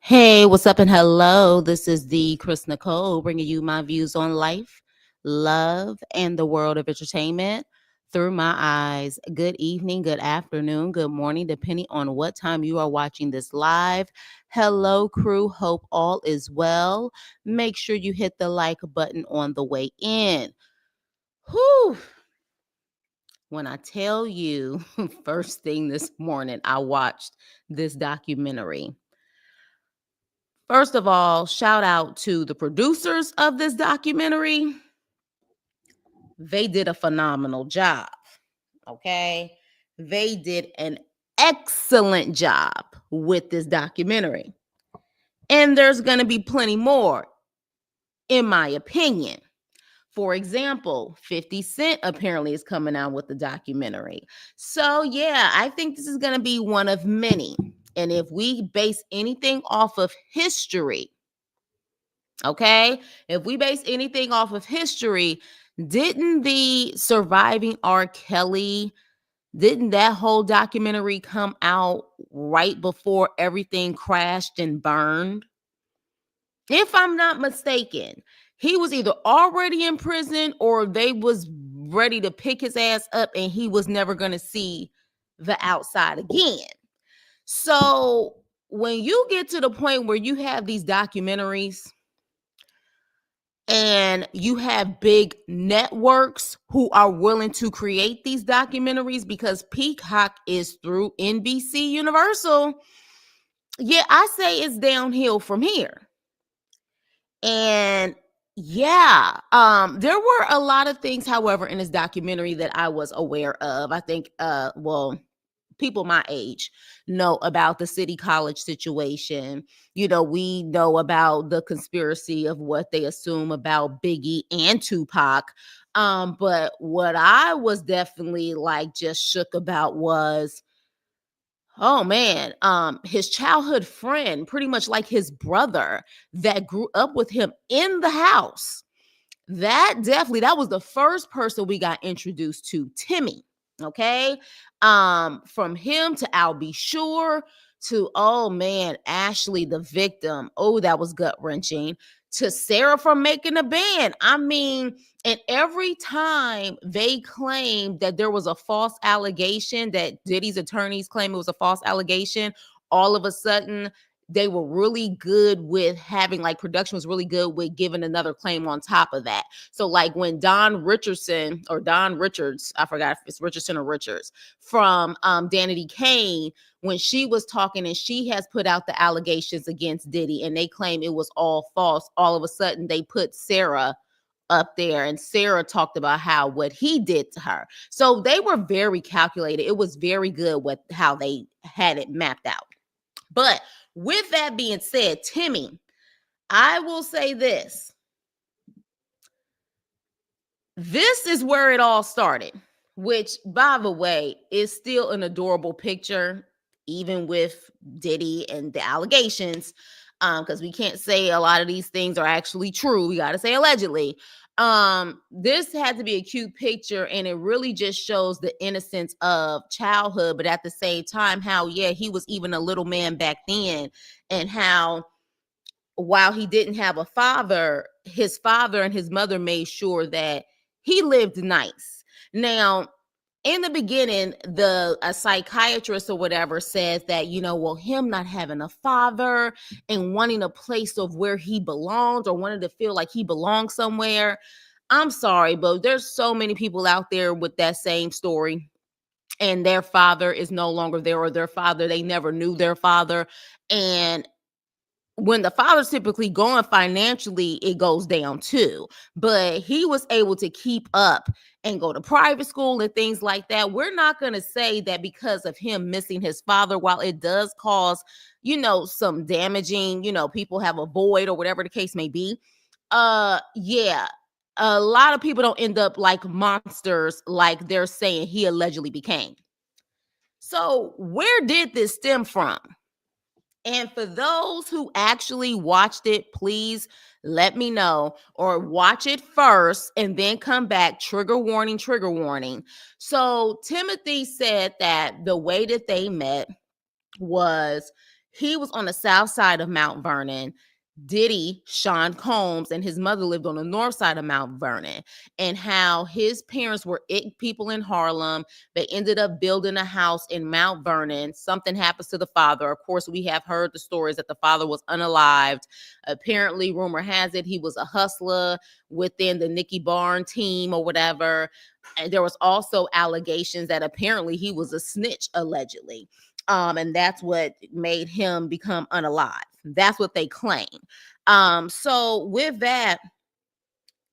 Hey, what's up and hello? This is the Chris Nicole bringing you my views on life, love, and the world of entertainment through my eyes. Good evening, good afternoon, good morning, depending on what time you are watching this live. Hello, crew. Hope all is well. Make sure you hit the like button on the way in. Whew. When I tell you, first thing this morning, I watched this documentary. First of all, shout out to the producers of this documentary. They did a phenomenal job. Okay. They did an excellent job with this documentary. And there's going to be plenty more, in my opinion. For example, 50 Cent apparently is coming out with the documentary. So, yeah, I think this is going to be one of many. And if we base anything off of history, okay, if we base anything off of history, didn't the surviving R. Kelly, didn't that whole documentary come out right before everything crashed and burned? If I'm not mistaken, he was either already in prison or they was ready to pick his ass up and he was never going to see the outside again. So when you get to the point where you have these documentaries and you have big networks who are willing to create these documentaries because Peacock is through NBC Universal, yeah, I say it's downhill from here. And yeah, there were a lot of things, however, in this documentary that I was aware of. I think, people my age know about the City College situation. You know, we know about the conspiracy of what they assume about Biggie and Tupac. But what I was definitely like just shook about was, oh man, his childhood friend, pretty much like his brother that grew up with him in the house. That was the first person we got introduced to, Timmy. Okay. From him to I'll Be Sure to, oh man, Ashley, the victim. Oh, that was gut wrenching. To Sarah from Making a Band. I mean, and every time they claimed that there was a false allegation, that Diddy's attorneys claim it was a false allegation, all of a sudden they were really good with having, like, production was really good with giving another claim on top of that. So like when Don Richards, I forgot if it's Richardson or Richards, from Danity Kane, when she was talking and she has put out the allegations against Diddy and they claim it was all false, all of a sudden they put Sarah up there and Sarah talked about how what he did to her. So they were very calculated. It was very good with how they had it mapped out. But with that being said, Timmy, I will say this. This is where it all started, which, by the way, is still an adorable picture, even with Diddy and the allegations, because we can't say a lot of these things are actually true. We got to say allegedly. This had to be a cute picture, and it really just shows the innocence of childhood, but at the same time, how, yeah, he was even a little man back then, and how while he didn't have a father, his father and his mother made sure that he lived nice. Now, in the beginning, a psychiatrist or whatever says that, well, him not having a father and wanting a place of where he belonged or wanted to feel like he belonged somewhere. I'm sorry, but there's so many people out there with that same story and their father is no longer there, or their father, they never knew their father. And when the father's typically gone financially, it goes down too. But he was able to keep up and go to private school and things like that. We're not going to say that because of him missing his father, while it does cause, some damaging, people have a void or whatever the case may be. Yeah, a lot of people don't end up like monsters like they're saying he allegedly became. So where did this stem from? And for those who actually watched it, please let me know, or watch it first and then come back. Trigger warning, trigger warning. So Timothy said that the way that they met was He was on the south side of Mount Vernon. Diddy, Sean Combs, and his mother lived on the north side of Mount Vernon, and how his parents were it people in Harlem. They ended up building a house in Mount Vernon. Something happens to the father. Of course, we have heard the stories that the father was unalived. Apparently, rumor has it he was a hustler within the Nicky Barnes team or whatever. And there was also allegations that apparently he was a snitch, allegedly. And that's what made him become unalive. That's what they claim. So with that,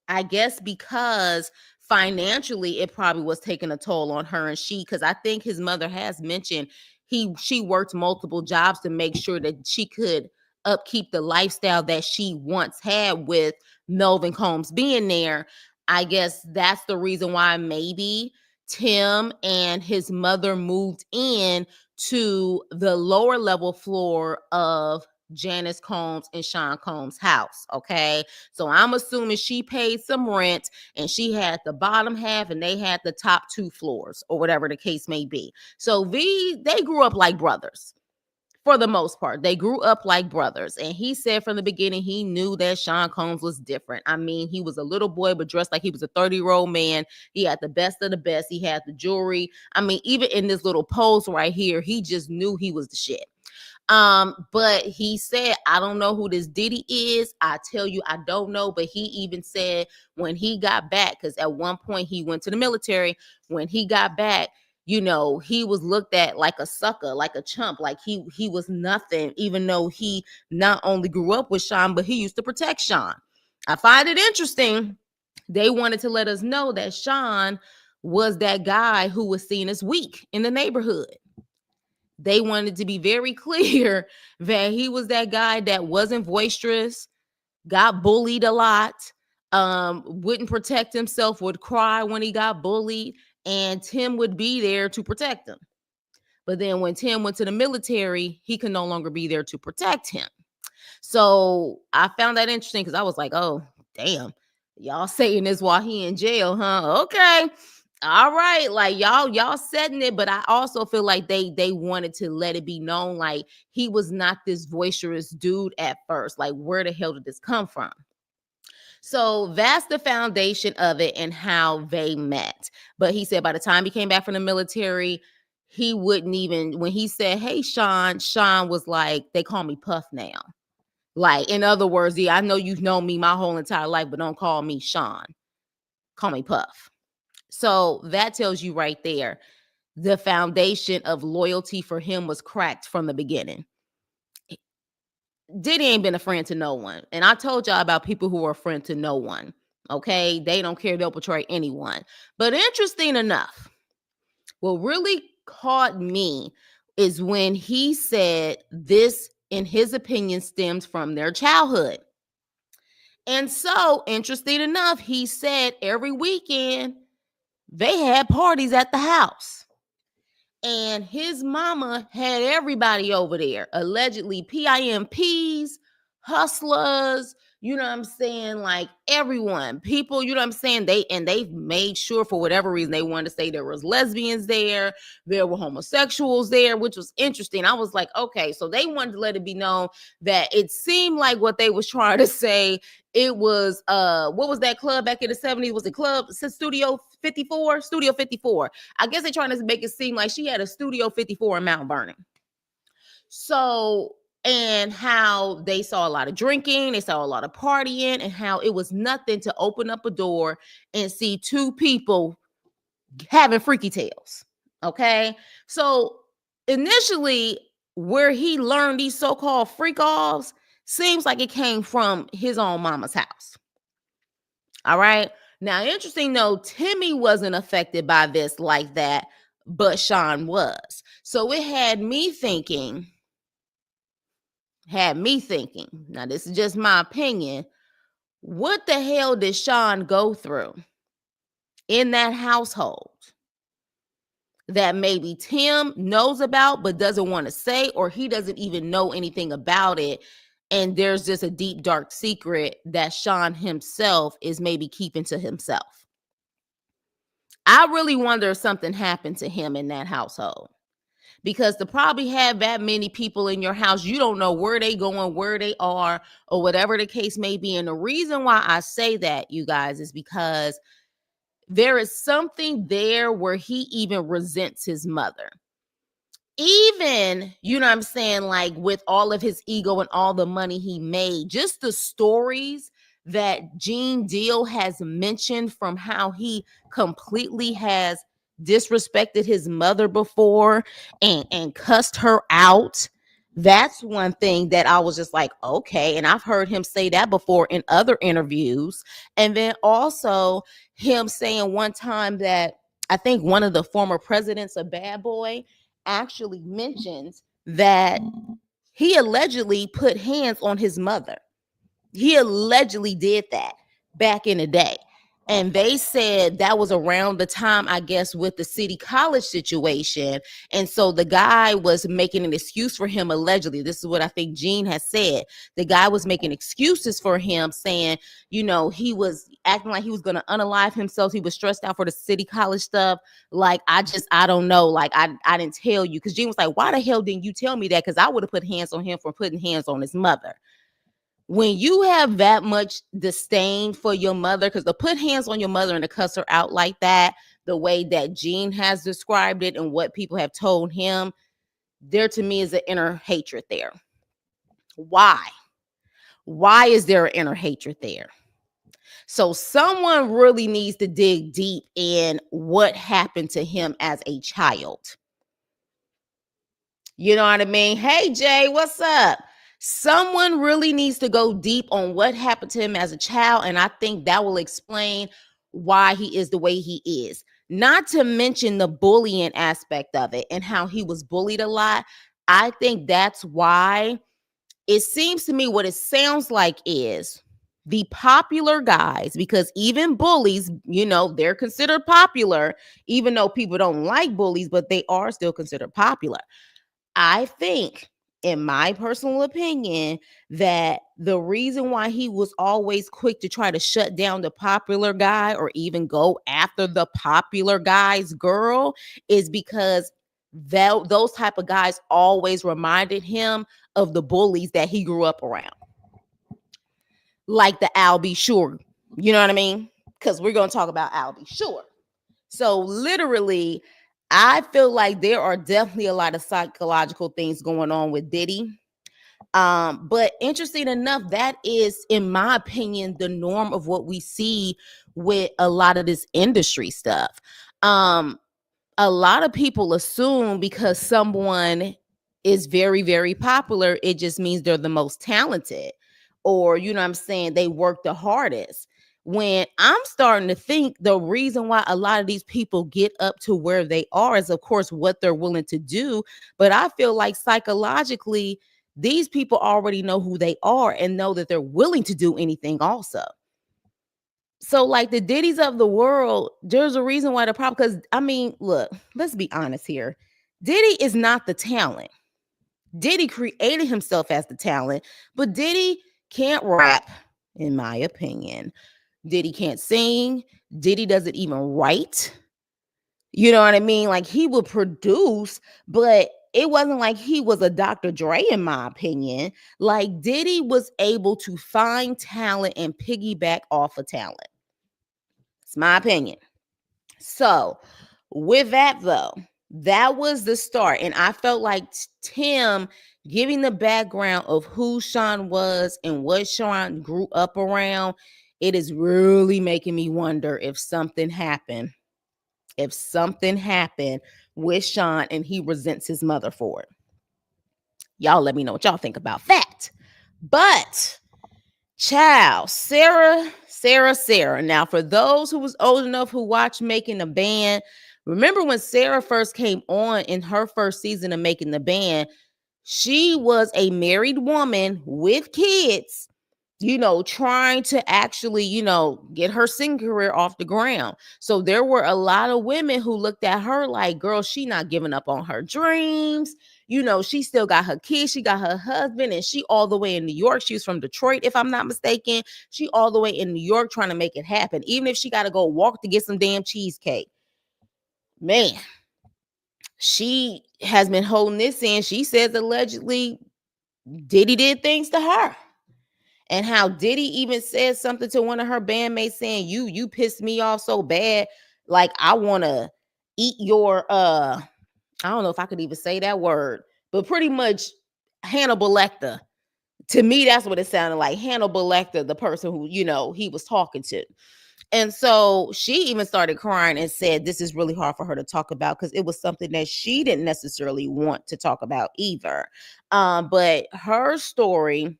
I guess because financially it probably was taking a toll on her, and because I think his mother has mentioned she worked multiple jobs to make sure that she could upkeep the lifestyle that she once had with Melvin Combs being there. I guess that's the reason why maybe Tim and his mother moved in to the lower level floor of Janice Combs and Sean Combs' house. Okay. So I'm assuming she paid some rent and she had the bottom half and they had the top two floors or whatever the case may be. So they grew up like brothers. For the most part, they grew up like brothers. And he said from the beginning, he knew that Sean Combs was different. I mean, he was a little boy, but dressed like he was a 30-year-old man. He had the best of the best. He had the jewelry. I mean, even in this little pose right here, he just knew he was the shit. But he said, I don't know who this Diddy is. I tell you, I don't know. But he even said when he got back, because at one point he went to the military, when he got back, he was looked at like a sucker, like a chump, like he was nothing, even though he not only grew up with Sean, but he used to protect Sean. I find it interesting. They wanted to let us know that Sean was that guy who was seen as weak in the neighborhood. They wanted to be very clear that he was that guy that wasn't boisterous, got bullied a lot, wouldn't protect himself, would cry when he got bullied, and Tim would be there to protect him. But then when Tim went to the military, he could no longer be there to protect him. So I found that interesting because I was like, oh, damn, y'all saying this while he in jail, huh? Okay. All right, like y'all setting it, but I also feel like they wanted to let it be known like he was not this boisterous dude at first. Like, where the hell did this come from? So that's the foundation of it and how they met. But he said by the time he came back from the military, he wouldn't even, when he said, hey, Sean was like, they call me Puff now. Like, in other words, yeah, I know you've known me my whole entire life, but don't call me Sean. Call me Puff. So that tells you right there, the foundation of loyalty for him was cracked from the beginning. Diddy ain't been a friend to no one. And I told y'all about people who are a friend to no one. Okay. They don't care. They'll betray anyone. But interesting enough, what really caught me is when he said this, in his opinion, stems from their childhood. And so, interesting enough, he said every weekend they had parties at the house. And his mama had everybody over there, allegedly PIMPs, hustlers, you know what I'm saying? Like everyone, people, you know what I'm saying? They made sure for whatever reason they wanted to say there was lesbians there were homosexuals there, which was interesting. I was like, okay, so they wanted to let it be known that it seemed like what they was trying to say. It was what was that club back in the 70s? Was it Club Studio 54? Studio 54. I guess they're trying to make it seem like she had a Studio 54 in Mount Vernon. So, and how they saw a lot of drinking, they saw a lot of partying, and how it was nothing to open up a door and see two people having freaky tales. Okay. So initially, where he learned these so-called freak offs seems like it came from his own mama's house. All right. Now, interesting though, Timmy wasn't affected by this like that, but Sean was. So it had me thinking, now this is just my opinion, what the hell did Sean go through in that household that maybe Tim knows about but doesn't want to say, or he doesn't even know anything about it? And there's just a deep, dark secret that Sean himself is maybe keeping to himself. I really wonder if something happened to him in that household. because to probably have that many people in your house, you don't know where they going, where they are, or whatever the case may be. And the reason why I say that, you guys, is because there is something there where he even resents his mother. Even, you know what I'm saying, like with all of his ego and all the money he made, just the stories that Gene Deal has mentioned from how he completely has disrespected his mother before and cussed her out. That's one thing that I was just like, okay. And I've heard him say that before in other interviews. And then also him saying one time that I think one of the former presidents of Bad Boy actually mentions that he allegedly put hands on his mother. He allegedly did that back in the day. And they said that was around the time, I guess, with the city college situation. And so the guy was making an excuse for him, allegedly. This is what I think Gene has said. The guy was making excuses for him, saying, you know, he was acting like he was going to unalive himself. He was stressed out for the city college stuff. Like, I don't know. Like, I didn't tell you. Because Gene was like, why the hell didn't you tell me that? Because I would have put hands on him for putting hands on his mother. When you have that much disdain for your mother, because to put hands on your mother and to cuss her out like that, the way that Gene has described it and what people have told him, there to me is an inner hatred there. Why? Why is there an inner hatred there? So someone really needs to dig deep in what happened to him as a child. You know what I mean? Hey, Jay, what's up? Someone really needs to go deep on what happened to him as a child. And I think that will explain why he is the way he is. Not to mention the bullying aspect of it and how he was bullied a lot. I think that's why it seems to me what it sounds like is the popular guys, because even bullies, you know, they're considered popular, even though people don't like bullies, but they are still considered popular. I think, in my personal opinion, that the reason why he was always quick to try to shut down the popular guy or even go after the popular guy's girl is because those type of guys always reminded him of the bullies that he grew up around. Like the Al B. Sure. You know what I mean? Because we're going to talk about Al B. Sure. So literally, I feel like there are definitely a lot of psychological things going on with Diddy. But interesting enough, that is, in my opinion, the norm of what we see with a lot of this industry stuff. A lot of people assume because someone is very, very popular, it just means they're the most talented, or, you know what I'm saying, they work the hardest. When I'm starting to think the reason why a lot of these people get up to where they are is, of course, what they're willing to do. But I feel like psychologically, these people already know who they are and know that they're willing to do anything also. So, like the Diddies of the world, there's a reason why they're popular. Because, I mean, look, let's be honest here. Diddy is not the talent. Diddy created himself as the talent, but Diddy can't rap, in my opinion. Diddy can't sing. Diddy doesn't even write. You know what I mean? Like, he would produce, but it wasn't like he was a Dr. Dre, in my opinion. Like, Diddy was able to find talent and piggyback off of talent. It's my opinion. So, with that though, that was the start. And I felt like Tim giving the background of who Sean was and what Sean grew up around, it is really making me wonder if something happened. If something happened with Sean and he resents his mother for it. Y'all let me know what y'all think about that. But child, Sarah. Now, for those who was old enough who watched Making the Band, remember when Sarah first came on in her first season of Making the Band, she was a married woman with kids, you know, trying to actually, you know, get her singing career off the ground. So there were a lot of women who looked at her like, girl, she not giving up on her dreams. You know, she still got her kids, she got her husband, and she all the way in New York. She was from Detroit, if I'm not mistaken. She all the way in New York trying to make it happen, even if she got to go walk to get some damn cheesecake. Man, she has been holding this in. She says allegedly Diddy did things to her. And how Diddy even said something to one of her bandmates saying, you pissed me off so bad. Like, I want to eat your I don't know if I could even say that word, but pretty much Hannibal Lecter. To me, that's what it sounded like. Hannibal Lecter, the person who, he was talking to. And so she even started crying and said this is really hard for her to talk about because it was something that she didn't necessarily want to talk about either. But her story.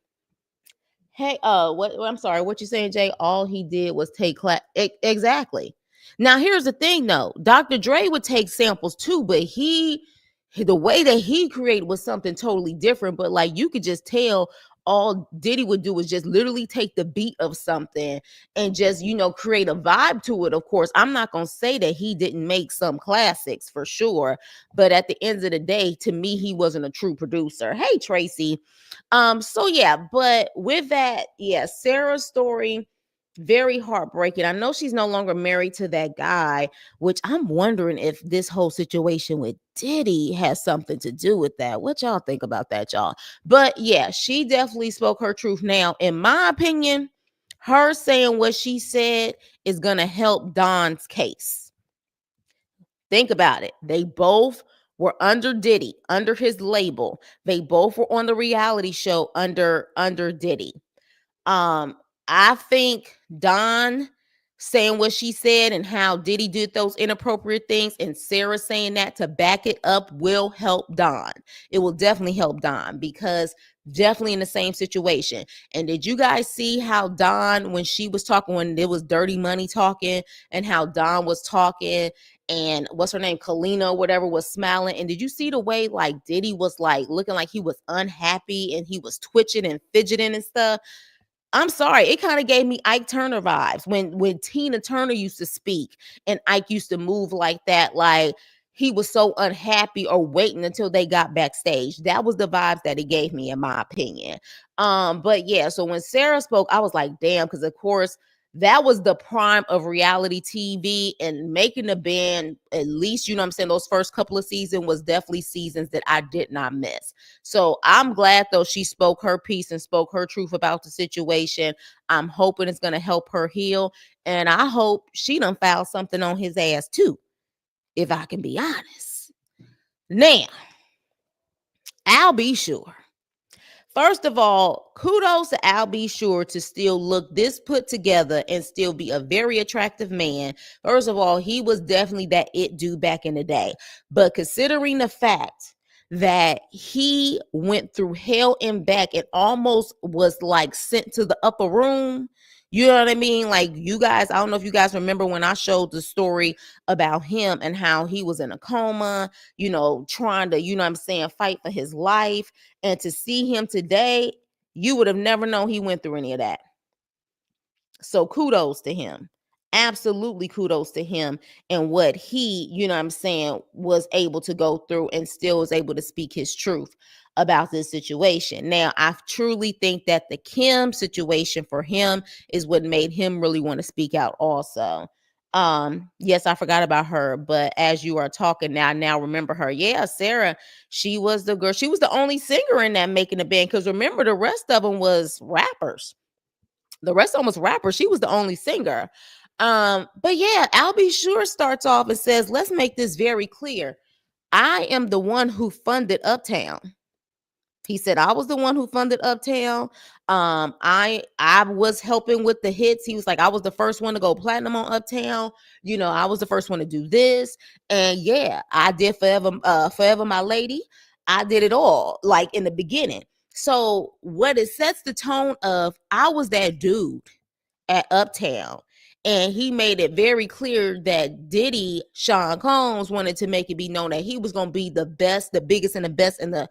Hey, I'm sorry, what you saying, Jay? All he did was take class. Exactly. Now, here's the thing, though. Dr. Dre would take samples too, but the way that he created was something totally different. But like, you could just tell all Diddy would do was just literally take the beat of something and just, create a vibe to it. Of course, I'm not going to say that he didn't make some classics for sure. But at the end of the day, to me, he wasn't a true producer. Hey, Tracy. So yeah, but with that, yeah, Sarah's story, very heartbreaking. I know she's no longer married to that guy, which I'm wondering if this whole situation with Diddy has something to do with that. What y'all think about that, y'all? But yeah, she definitely spoke her truth. Now, in my opinion, her saying what she said is gonna help Don's case. Think about it. They both were under Diddy, under his label. They both were on the reality show under Diddy. Um, I think Don saying what she said and how Diddy did those inappropriate things and Sarah saying that to back it up will help Don. It will definitely help Don because definitely in the same situation. And did you guys see how Don, when she was talking, when there was Dirty Money talking and how Don was talking and what's her name, Kalina, whatever, was smiling. And did you see the way like Diddy was like looking like he was unhappy and he was twitching and fidgeting and stuff? I'm sorry, it kind of gave me Ike Turner vibes when Tina Turner used to speak and Ike used to move like that, like he was so unhappy or waiting until they got backstage. That was the vibes that it gave me, in my opinion. But yeah, so when Sarah spoke, I was like, damn, because of course that was the prime of reality TV and making the band, at least, you know what I'm saying, those first couple of seasons was definitely seasons that I did not miss. So I'm glad though she spoke her piece and spoke her truth about the situation. I'm hoping it's going to help her heal. And I hope she done filed something on his ass too, if I can be honest. Now, I'll be sure. First of all, kudos to Al B. Sure to still look this put together and still be a very attractive man. First of all, he was definitely that it dude back in the day. But considering the fact that he went through hell and back and almost was like sent to the upper room, you know what I mean? Like, you guys, I don't know if you guys remember when I showed the story about him and how he was in a coma, trying to, what I'm saying, fight for his life. And to see him today, you would have never known he went through any of that. So kudos to him. Absolutely kudos to him and what he, was able to go through and still was able to speak his truth about this situation. Now, I truly think that the Kim situation for him is what made him really want to speak out also. Yes, I forgot about her, but as you are talking now remember her. Yeah, Sarah, she was the girl. She was the only singer in that Making the Band, because remember, the rest of them was rappers. The rest of them was rappers. She was the only singer. But yeah, Albie Sure starts off and says, let's make this very clear. I am the one who funded Uptown. He said, I was the one who funded Uptown. I was helping with the hits. He was like, I was the first one to go platinum on Uptown. I was the first one to do this. And yeah, I did Forever My Lady. I did it all, like, in the beginning. So what it sets the tone of, I was that dude at Uptown. And he made it very clear that Diddy, Sean Combs, wanted to make it be known that he was going to be the best, the biggest, and the best, and the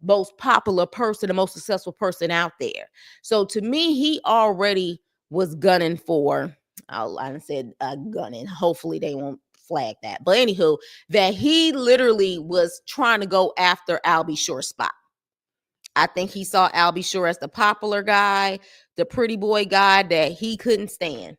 most popular person, the most successful person out there. So to me, he already was gunning for, I said gunning. Hopefully they won't flag that. But anywho, that he literally was trying to go after Albie Shore's spot. I think he saw Albie Shore as the popular guy, the pretty boy guy that he couldn't stand.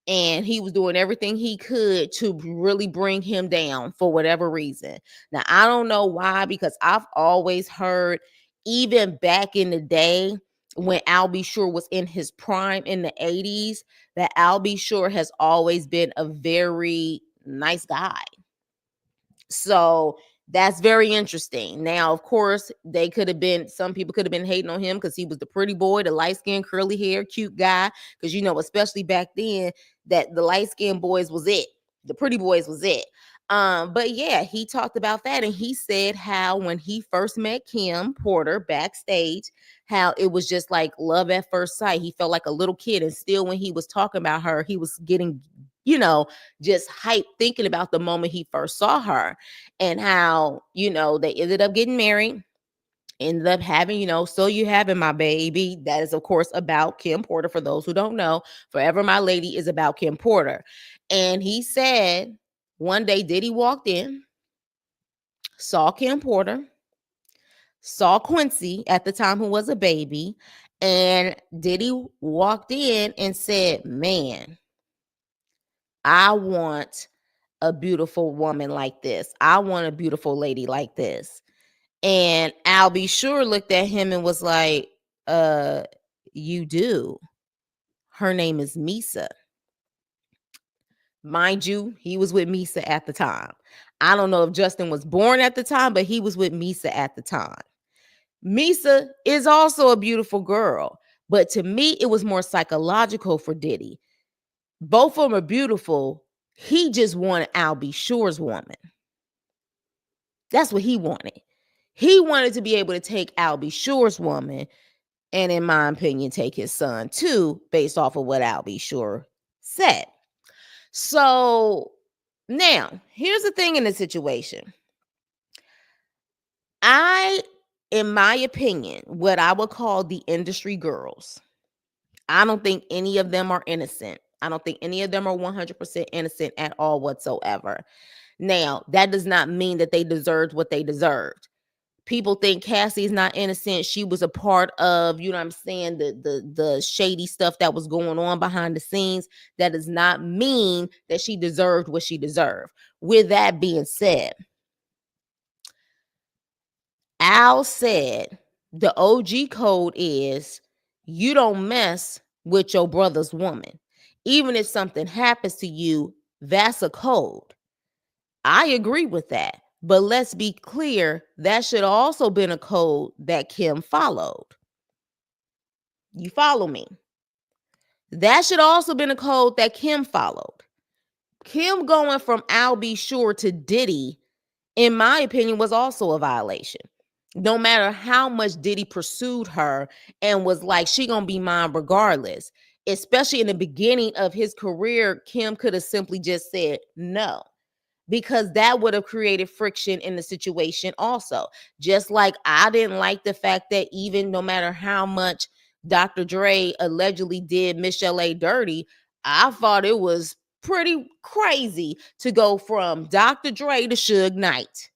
and he was doing everything he could to really bring him down for whatever reason. Now, I don't know why, because I've always heard, even back in the day when Al B. Sure was in his prime in the 80s, that Al B. Sure has always been a very nice guy. So that's very interesting. Now, of course, some people could have been hating on him because he was the pretty boy, the light skinned, curly hair, cute guy. Because, especially back then, that the light skinned boys was it. The pretty boys was it. But yeah, he talked about that, and he said how when he first met Kim Porter backstage, how it was just like love at first sight. He felt like a little kid, and still when he was talking about her, he was getting, just hyped thinking about the moment he first saw her, and how, they ended up getting married, ended up having, So You Having My Baby. That is, of course, about Kim Porter. For those who don't know, Forever My Lady is about Kim Porter. And he said one day Diddy walked in, saw Kim Porter, saw Quincy at the time, who was a baby, and Diddy walked in and said, man, I want a beautiful woman like this. I want a beautiful lady like this. And Al B. Sure looked at him and was like, you do. Her name is Misa. Mind you, he was with Misa at the time. I don't know if Justin was born at the time, but he was with Misa at the time. Misa is also a beautiful girl, but to me, it was more psychological for Diddy. Both of them are beautiful. He just wanted Al B. Sure's woman. That's what he wanted. He wanted to be able to take Al B. Sure's woman, and in my opinion, take his son too, based off of what Al B. Sure said. So now, here's the thing in the situation. In my opinion, what I would call the industry girls, I don't think any of them are innocent. I don't think any of them are 100% innocent at all whatsoever. Now, that does not mean that they deserved what they deserved. People think Cassie's not innocent. She was a part of, you know what I'm saying, the shady stuff that was going on behind the scenes. That does not mean that she deserved what she deserved. With that being said, Al said the OG code is you don't mess with your brother's woman. Even if something happens to you, that's a code. I agree with that. But let's be clear, that should also been a code that Kim followed. You follow me? That should also been a code that Kim followed. Kim going from Al B. Sure to Diddy, in my opinion, was also a violation. No matter how much Diddy pursued her and was like, she gonna be mine regardless. Especially in the beginning of his career, Kim could have simply just said no, because that would have created friction in the situation also. Just like I didn't like the fact that even no matter how much Dr. Dre allegedly did Michelle A. dirty, I thought it was pretty crazy to go from Dr. Dre to Suge Knight.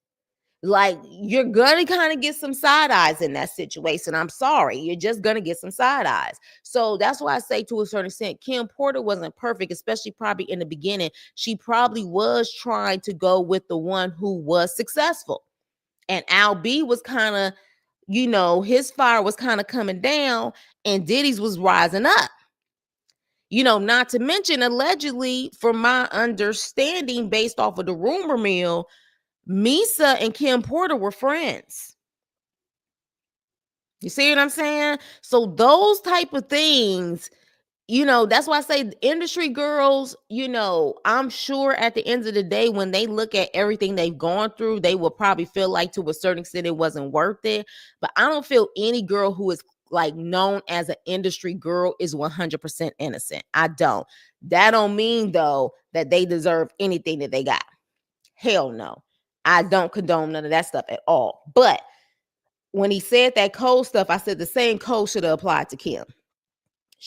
Like, you're gonna kind of get some side eyes in that situation. I'm sorry, you're just gonna get some side eyes. So that's why I say, to a certain extent, Kim Porter wasn't perfect, especially probably in the beginning. She probably was trying to go with the one who was successful, and Al B was kind of, his fire was kind of coming down, and Diddy's was rising up. Not to mention, allegedly, from my understanding, based off of the rumor mill, Misa and Kim Porter were friends. You see what I'm saying? So those type of things, that's why I say industry girls, I'm sure at the end of the day, when they look at everything they've gone through, they will probably feel like to a certain extent it wasn't worth it. But I don't feel any girl who is like known as an industry girl is 100% innocent. I don't. That don't mean though that they deserve anything that they got. Hell no. I don't condone none of that stuff at all. But when he said that code stuff, I said the same code should have applied to Kim.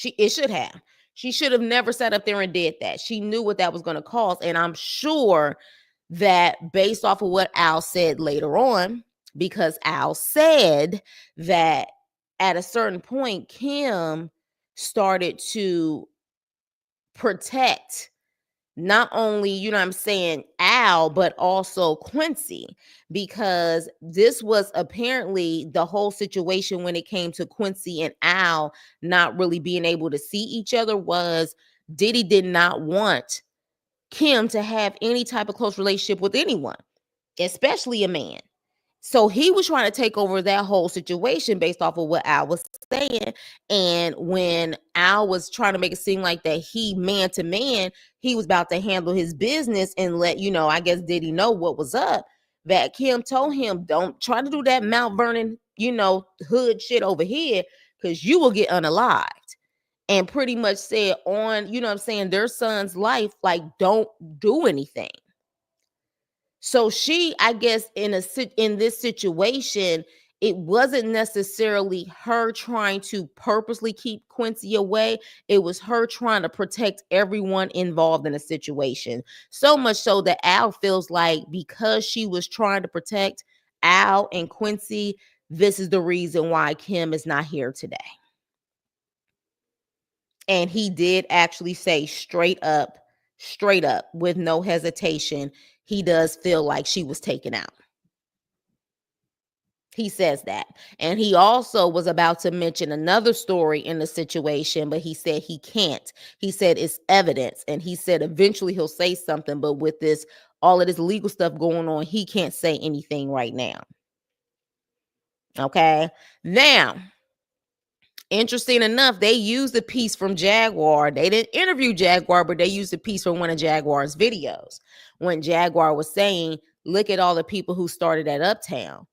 It should have. She should have never sat up there and did that. She knew what that was going to cause. And I'm sure that based off of what Al said later on, because Al said that at a certain point, Kim started to protect not only, you know what I'm saying, Al, but also Quincy, because this was apparently the whole situation when it came to Quincy and Al not really being able to see each other was Diddy did not want Kim to have any type of close relationship with anyone, especially a man. So he was trying to take over that whole situation based off of what Al was saying. And when Al was trying to make it seem like that he man to man, he was about to handle his business and let, you know, I guess Diddy know what was up. That Kim told him, don't try to do that Mount Vernon, you know, hood shit over here, because you will get unalived. And pretty much said on, you know what I'm saying, their son's life, like, don't do anything. So she, I guess, in this situation, it wasn't necessarily her trying to purposely keep Quincy away. It was her trying to protect everyone involved in the situation. So much so that Al feels like because she was trying to protect Al and Quincy, this is the reason why Kim is not here today. And he did actually say straight up, with no hesitation, he does feel like she was taken out. He says that. And he also was about to mention another story in the situation, but he said he can't. He said it's evidence. And he said eventually he'll say something, but with this, all of this legal stuff going on, he can't say anything right now. Okay. Now, interesting enough, they used a piece from Jaguar. They didn't interview Jaguar, but they used a piece from one of Jaguar's videos when Jaguar was saying, look at all the people who started at Uptown.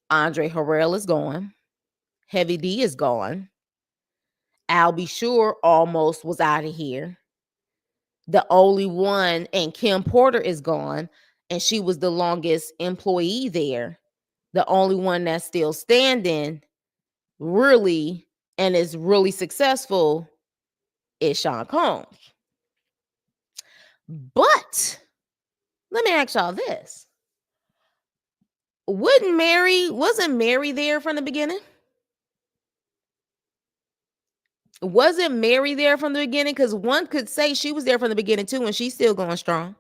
Andre Harrell is gone. Heavy D is gone. Al B. Sure almost was out of here. The only one, and Kim Porter is gone, and she was the longest employee there. The only one that's still standing, really, and is really successful is Sean Combs. But let me ask y'all this. Wasn't Mary there from the beginning? Wasn't Mary there from the beginning? Because one could say she was there from the beginning too, and she's still going strong.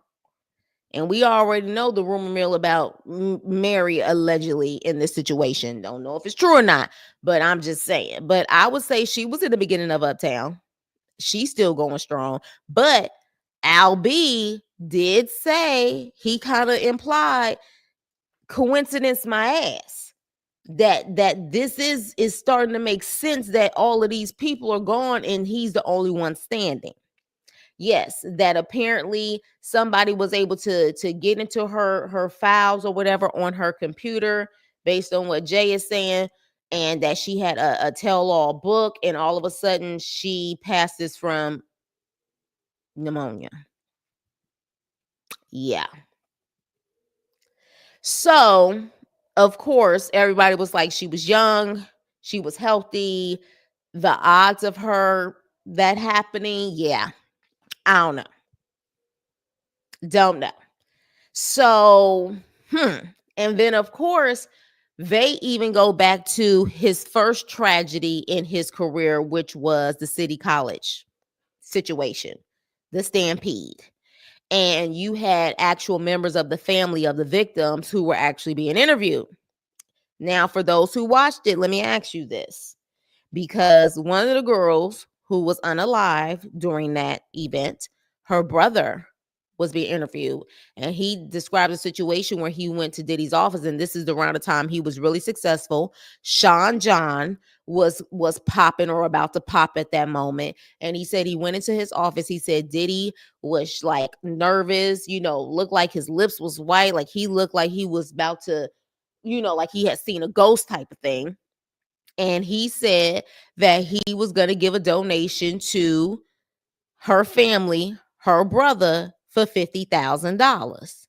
And we already know the rumor mill about Mary allegedly in this situation. Don't know if it's true or not, but I'm just saying. But I would say she was in the beginning of Uptown. She's still going strong. But Al B did say, he kind of implied, coincidence my ass, that this is starting to make sense that all of these people are gone and he's the only one standing. Yes, that apparently somebody was able to get into her files or whatever on her computer based on what Jay is saying, and that she had a tell-all book, and all of a sudden she passes from pneumonia. Yeah. So, of course, everybody was like, she was young, she was healthy. The odds of her that happening, yeah, I don't know. Don't know. So, and then of course, they even go back to his first tragedy in his career, which was the City College situation, the stampede. And you had actual members of the family of the victims who were actually being interviewed. Now, for those who watched it, let me ask you this, because one of the girls who was unalive during that event, her brother was being interviewed, and he described a situation where he went to Diddy's office, and this is around the time he was really successful. Sean John was popping or about to pop at that moment, and he said he went into his office. He said Diddy was like nervous, you know, looked like his lips was white, like he looked like he was about to, you know, like he had seen a ghost type of thing. And he said that he was going to give a donation to her family, her brother, for $50,000.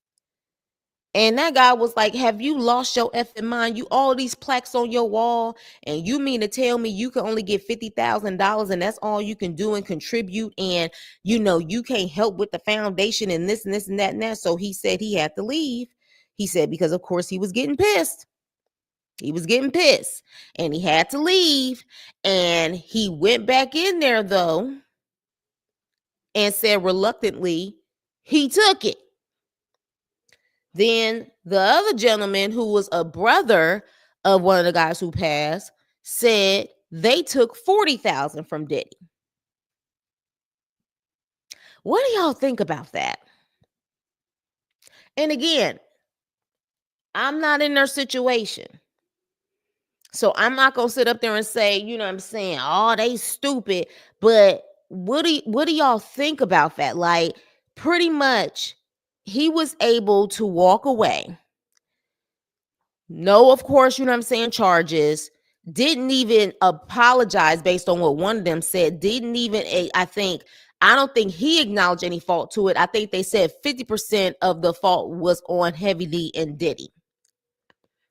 And that guy was like, have you lost your effing mind? You all these plaques on your wall, and you mean to tell me you can only get $50,000 and that's all you can do and contribute, and you know you can't help with the foundation and this and this and that and that. So he said he had to leave. He said because of course he was getting pissed. He was getting pissed and he had to leave. And he went back in there though. and said reluctantly he took it. Then the other gentleman, who was a brother of one of the guys who passed, said they took 40,000 from Diddy. What do y'all think about that? And again, I'm not in their situation. So I'm not gonna sit up there and say, you know what I'm saying, oh, they stupid. But what do y'all think about that? Like, pretty much he was able to walk away. No, of course, you know what I'm saying, charges. Didn't even apologize based on what one of them said. Didn't even, I don't think he acknowledged any fault to it. I think they said 50% of the fault was on Heavy D and Diddy.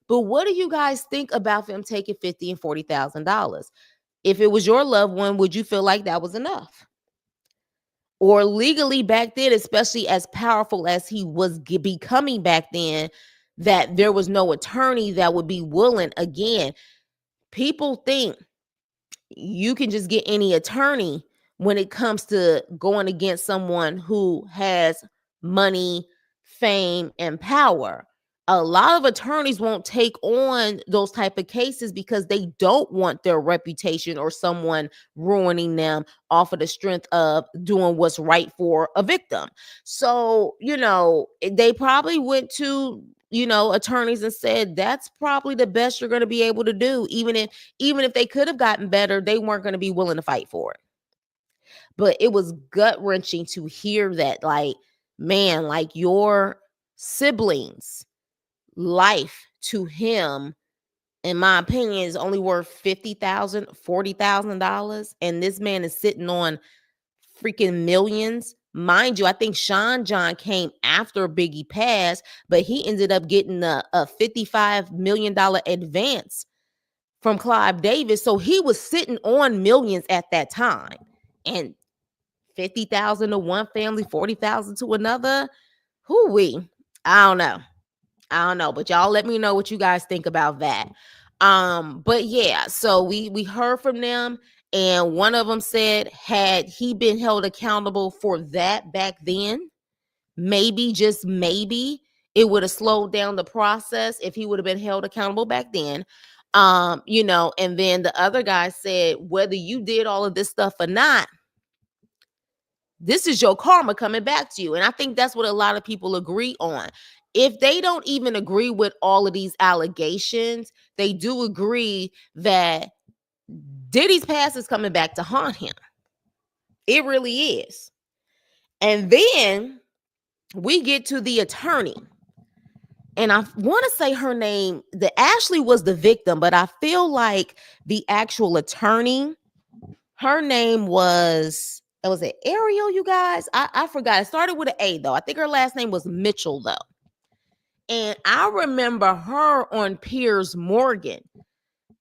But what do you guys think about them taking $50,000 and $40,000? If it was your loved one, would you feel like that was enough? Or legally back then, especially as powerful as he was becoming back then, that there was no attorney that would be willing. Again, people think you can just get any attorney when it comes to going against someone who has money, fame, and power. A lot of attorneys won't take on those type of cases because they don't want their reputation or someone ruining them off of the strength of doing what's right for a victim. So, they probably went to, attorneys and said that's probably the best you're going to be able to do. Even if they could have gotten better, they weren't going to be willing to fight for it. But it was gut-wrenching to hear that, like, man, like, your siblings' life to him, in my opinion, is only worth $50,000, $40,000, and this man is sitting on freaking millions. Mind you, I think Sean John came after Biggie passed, but he ended up getting a $55 million advance from Clive Davis. So he was sitting on millions at that time. And 50,000 to one family, 40,000 to another. Hoo-wee. I don't know, but y'all let me know what you guys think about that. But yeah, so we heard from them, and one of them said, had he been held accountable for that back then, maybe, just maybe, it would have slowed down the process if he would have been held accountable back then. And then the other guy said, whether you did all of this stuff or not, this is your karma coming back to you. And I think that's what a lot of people agree on. If they don't even agree with all of these allegations, they do agree that Diddy's past is coming back to haunt him. It really is. And then we get to the attorney. And I want to say her name, the Ashley was the victim, but I feel like the actual attorney, her name was it Ariel, you guys? I forgot. It started with an A, though. I think her last name was Mitchell, though. And I remember her on Piers Morgan.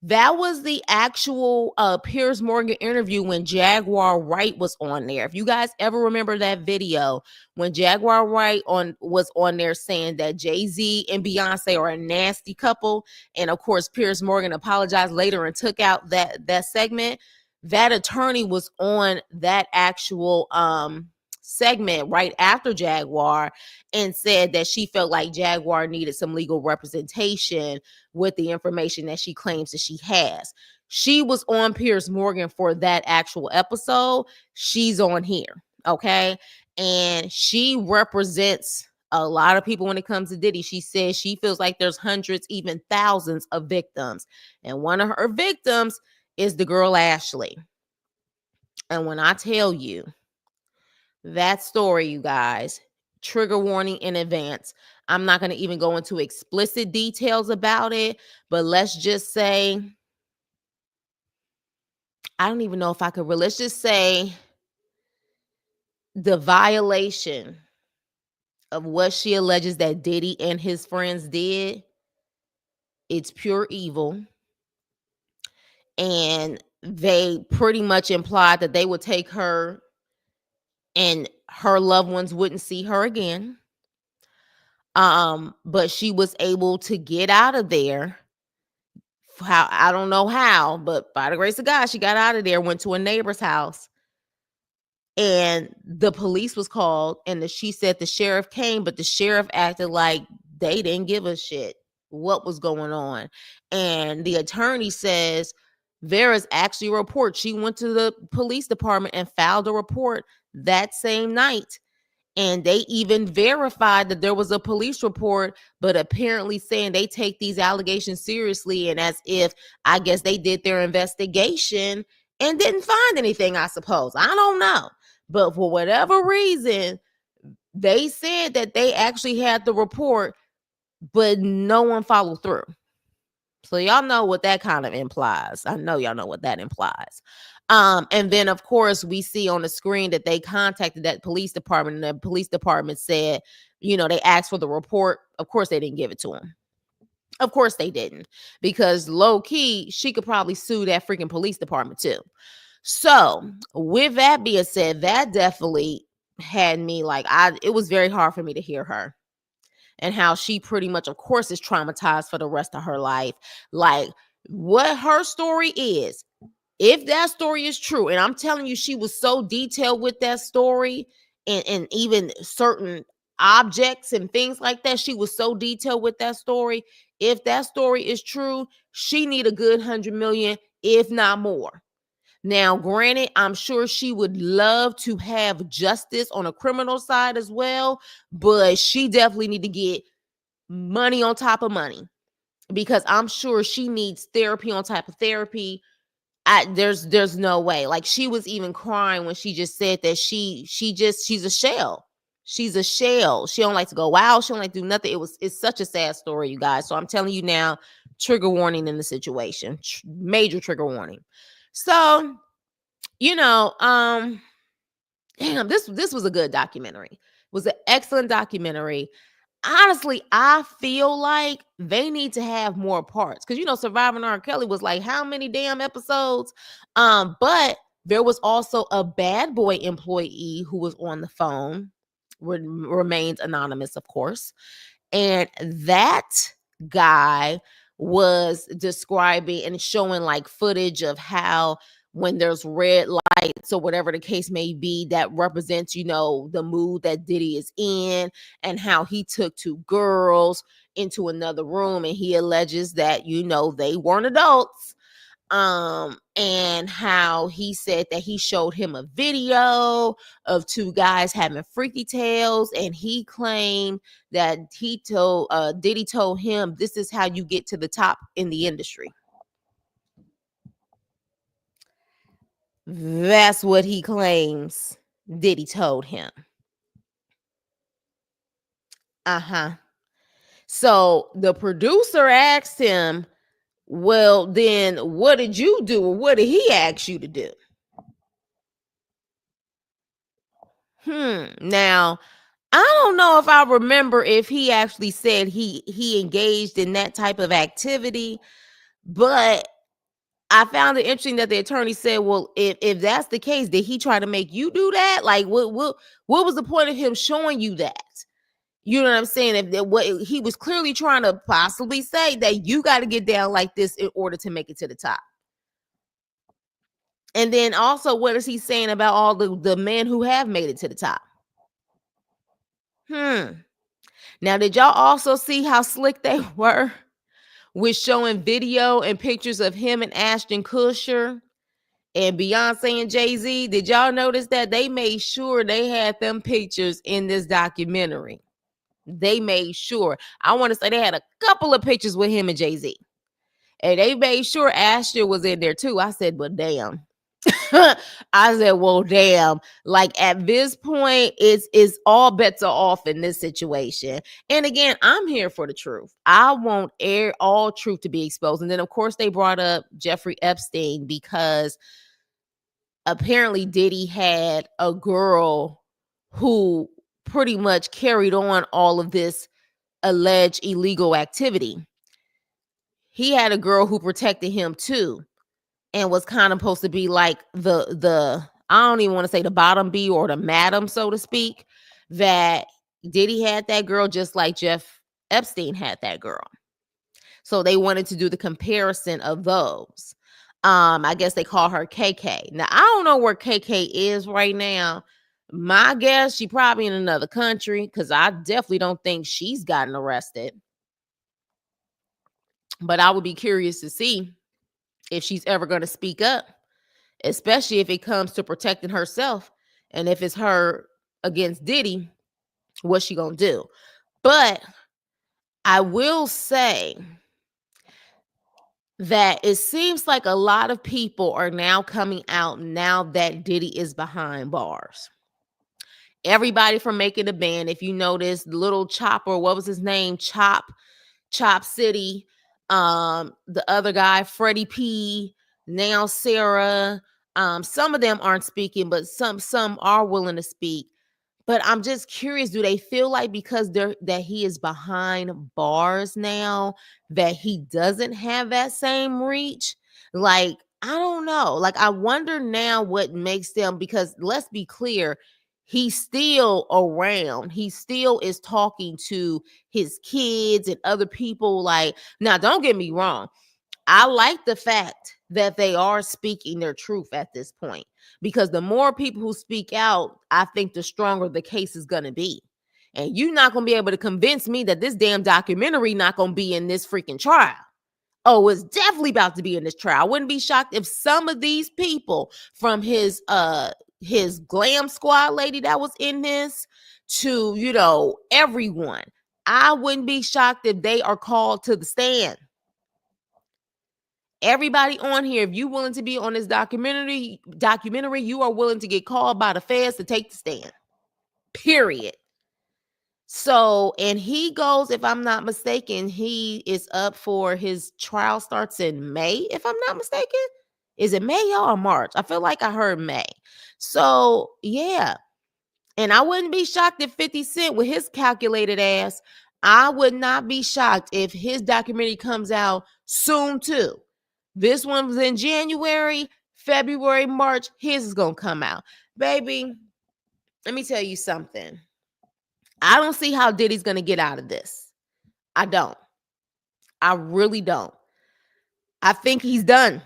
That was the actual Piers Morgan interview when Jaguar Wright was on there. If you guys ever remember that video when Jaguar Wright was on there saying that Jay-Z and Beyonce are a nasty couple, and of course Piers Morgan apologized later and took out that segment. That attorney was on that actual segment right after Jaguar and said that she felt like Jaguar needed some legal representation with the information that she claims that she has. She was on Piers Morgan for that actual episode. She's on here, okay? And she represents a lot of people when it comes to Diddy. She says she feels like there's hundreds, even thousands of victims. And one of her victims is the girl Ashley. And when I tell you that story, you guys, trigger warning in advance. I'm not going to even go into explicit details about it, but let's just say, I don't even know if I could, let's just say the violation of what she alleges that Diddy and his friends did, it's pure evil. And they pretty much implied that they would take her and her loved ones wouldn't see her again. But she was able to get out of there. How, I don't know how, but by the grace of God, she got out of there, went to a neighbor's house, And the police was called, and she said the sheriff came, but the sheriff acted like they didn't give a shit what was going on. And the attorney says Vera's actually a report. She went to the police department and filed a report that same night. And they even verified that there was a police report, but apparently saying they take these allegations seriously, and as if, I guess, they did their investigation and didn't find anything, I suppose. I don't know. But for whatever reason, they said that they actually had the report, but no one followed through. So y'all know what that kind of implies. I know y'all know what that implies. And then of course we see on the screen that they contacted that police department, and the police department said, they asked for the report. Of course they didn't give it to them. Of course they didn't, because low key, she could probably sue that freaking police department too. So with that being said, that definitely had me like, it was very hard for me to hear her, and how she pretty much, of course, is traumatized for the rest of her life. Like, what her story is, if that story is true, and I'm telling you, she was so detailed with that story, and even certain objects and things like that, she was so detailed with that story. If that story is true, she need a good 100 million, if not more. Now, granted, I'm sure she would love to have justice on a criminal side as well, but she definitely need to get money on top of money, because I'm sure she needs therapy on top of therapy. There's no way. Like, she was even crying when she just said that she's a shell. She's a shell. She don't like to go out. She don't like to do nothing. It's such a sad story, you guys. So I'm telling you now, trigger warning in the situation. Major trigger warning. So, damn, this was a good documentary. It was an excellent documentary. Honestly, I feel like they need to have more parts, because Surviving R. Kelly was like, how many damn episodes? But there was also a Bad Boy employee who was on the phone, remains anonymous, of course, and that guy was describing and showing like footage of how, when there's red lights or whatever the case may be, that represents, the mood that Diddy is in, and how he took two girls into another room, and he alleges that, they weren't adults. And how he said that he showed him a video of two guys having freaky tales, and he claimed that Diddy told him, this is how you get to the top in the industry. That's what he claims Diddy told him. So the producer asked him, well, then what did you do, or what did he ask you to do? Now, I don't know if I remember if he actually said he engaged in that type of activity, but I found it interesting that the attorney said, well, if that's the case, did he try to make you do that? Like, what was the point of him showing you that? You know what I'm saying? What he was clearly trying to possibly say, that you got to get down like this in order to make it to the top. And then also, what is he saying about all the men who have made it to the top? Now, did y'all also see how slick they were with showing video and pictures of him and Ashton Kutcher and Beyonce and Jay-Z? Did y'all notice that they made sure they had them pictures in this documentary? They made sure. I want to say they had a couple of pictures with him and Jay-Z. And they made sure Ashton was in there too. I said, but damn. I said, well, damn. Like, at this point, it's all bets are off in this situation. And again, I'm here for the truth. I want all truth to be exposed. And then, of course, they brought up Jeffrey Epstein, because apparently Diddy had a girl who pretty much carried on all of this alleged illegal activity. He had a girl who protected him too, and was kind of supposed to be like the I don't even want to say the bottom B or the madam, so to speak, that Diddy had that girl just like Jeff Epstein had that girl. So they wanted to do the comparison of those. I guess they call her KK. Now, I don't know where KK is right now. My guess, she probably in another country, because I definitely don't think she's gotten arrested. But I would be curious to see if she's ever going to speak up, especially if it comes to protecting herself. And if it's her against Diddy, what's she going to do? But I will say that it seems like a lot of people are now coming out now that Diddy is behind bars. Everybody from Making the Band, if you notice, Little Chopper, what was his name? Chop City, the other guy, Freddie P, now Sarah. Some of them aren't speaking, but some are willing to speak. But I'm just curious, do they feel like because that he is behind bars now that he doesn't have that same reach? Like, I don't know. Like, I wonder now what makes them, because let's be clear, he's still around. He still is talking to his kids and other people. Like, now don't get me wrong. I like the fact that they are speaking their truth at this point, because the more people who speak out, I think the stronger the case is going to be. And you're not going to be able to convince me that this damn documentary not going to be in this freaking trial. Oh, it's definitely about to be in this trial. I wouldn't be shocked if some of these people, from his glam squad lady that was in this to, everyone, I wouldn't be shocked if they are called to the stand. Everybody on here, if you're willing to be on this documentary, you are willing to get called by the feds to take the stand. Period. So, and he goes, if I'm not mistaken, he is up for his trial starts in May, if I'm not mistaken. Is it May or March? I feel like I heard May. So, yeah. And I wouldn't be shocked if 50 Cent, with his calculated ass, I would not be shocked if his documentary comes out soon too. This one was in January, February, March. His is going to come out. Baby, let me tell you something. I don't see how Diddy's going to get out of this. I don't. I really don't. I think he's done.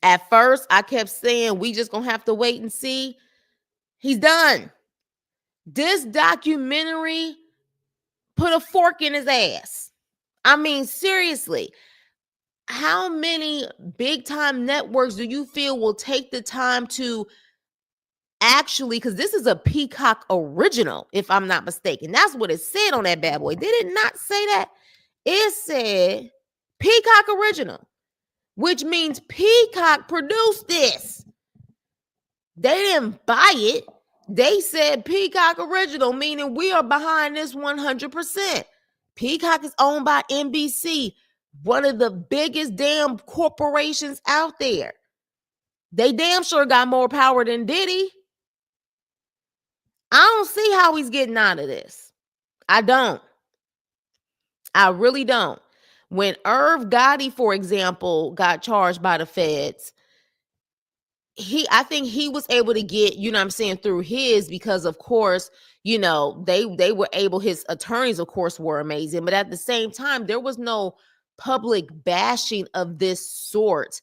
At first, I kept saying we just going to have to wait and see. He's done. This documentary put a fork in his ass. I mean, seriously. How many big time networks do you feel will take the time to actually, because this is a Peacock original, if I'm not mistaken. That's what it said on that bad boy. Did it not say that? It said Peacock original, which means Peacock produced this. They didn't buy it. They said Peacock original, meaning we are behind this 100%. Peacock is owned by NBC, one of the biggest damn corporations out there. They damn sure got more power than Diddy. I don't see how he's getting out of this. I don't. I really don't. When Irv Gotti, for example, got charged by the feds, I think he was able to get, through his, because of course, they were able, his attorneys, of course, were amazing. But at the same time, there was no public bashing of this sort.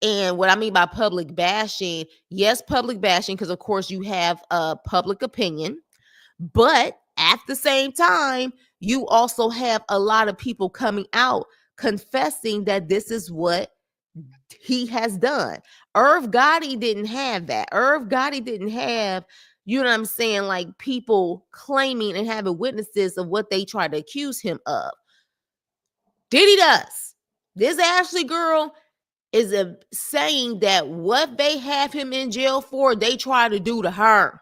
And what I mean by public bashing, yes, public bashing, because of course you have a public opinion, but at the same time, you also have a lot of people coming out confessing that this is what he has done. Irv Gotti didn't have that. Irv Gotti didn't have, like people claiming and having witnesses of what they tried to accuse him of. Diddy does. This Ashley girl is saying that what they have him in jail for, they try to do to her.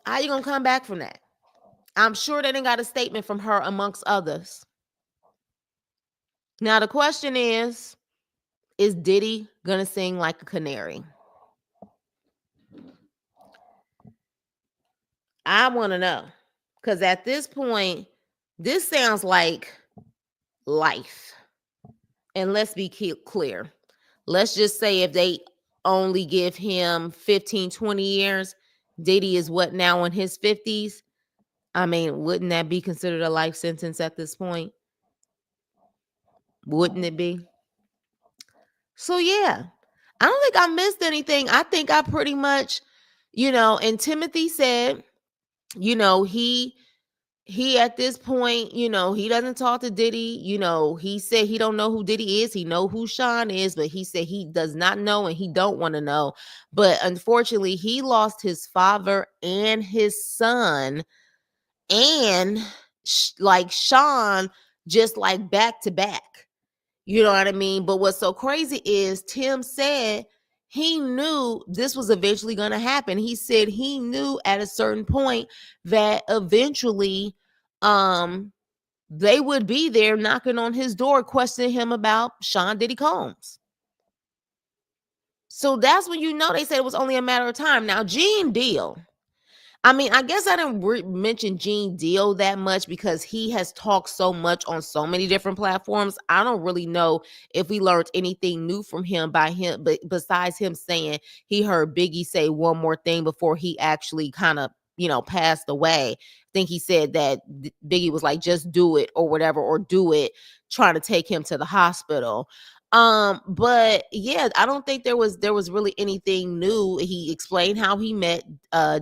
How you gonna come back from that? I'm sure they didn't got a statement from her amongst others. Now the question is Diddy gonna sing like a canary? I want to know, because at this point, this sounds like life. And let's be clear. Let's just say if they only give him 15, 20 years, Diddy is what now, in his 50s? I mean, wouldn't that be considered a life sentence at this point? Wouldn't it be? So yeah, I don't think I missed anything. I think I pretty much, and Timothy said, he at this point, he doesn't talk to Diddy. He said he don't know who Diddy is. He know who Sean is, but he said he does not know and he don't want to know. But unfortunately, he lost his father and his son, and like Sean, just like back to back. You know what I mean? But what's so crazy is Tim said he knew this was eventually going to happen. He said he knew at a certain point that eventually they would be there knocking on his door, questioning him about Sean Diddy Combs. So that's when they said it was only a matter of time. Now, Gene Deal. I mean, I guess I didn't mention Gene Deal that much because he has talked so much on so many different platforms. I don't really know if we learned anything new from him but besides him saying he heard Biggie say one more thing before he actually kind of, passed away. I think he said that Biggie was like, just do it or whatever, or do it, trying to take him to the hospital. But yeah, I don't think there was really anything new. He explained how he met